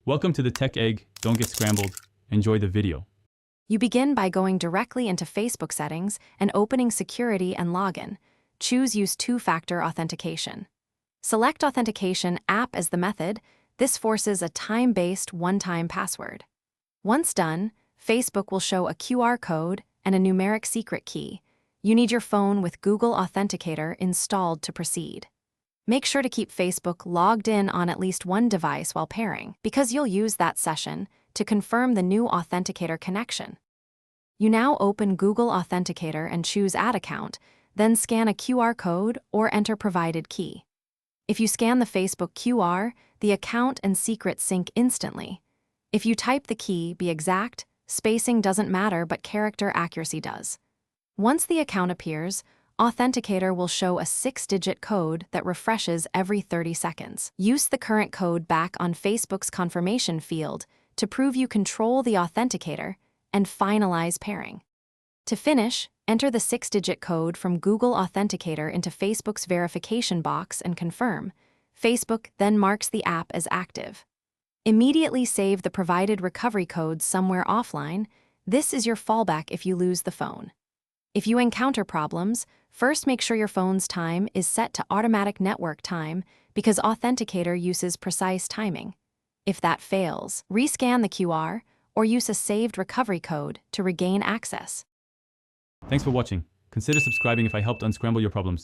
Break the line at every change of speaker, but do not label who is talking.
Welcome to the Tech Egg. Don't get scrambled. Enjoy the video.
You begin by going directly into Facebook settings and opening Security and Login. Choose Use Two-Factor Authentication. Select Authentication App as the method. This forces a time-based one-time password. Once done, Facebook will show a QR code and a numeric secret key. You need your phone with Google Authenticator installed to proceed. Make sure to keep Facebook logged in on at least one device while pairing, because you'll use that session to confirm the new Authenticator connection. You now open Google Authenticator and choose Add Account, then scan a QR code or enter provided key. If you scan the Facebook QR, the account and secret sync instantly. If you type the key, be exact, spacing doesn't matter but character accuracy does. Once the account appears, Authenticator will show a 6-digit code that refreshes every 30 seconds. Use the current code back on Facebook's confirmation field to prove you control the Authenticator and finalize pairing. To finish, enter the 6-digit code from Google Authenticator into Facebook's verification box and confirm. Facebook then marks the app as active. Immediately save the provided recovery code somewhere offline. This is your fallback if you lose the phone. If you encounter problems, first make sure your phone's time is set to automatic network time because Authenticator uses precise timing. If that fails, rescan the QR or use a saved recovery code to regain access.
Thanks for watching. Consider subscribing if I helped unscramble your problems.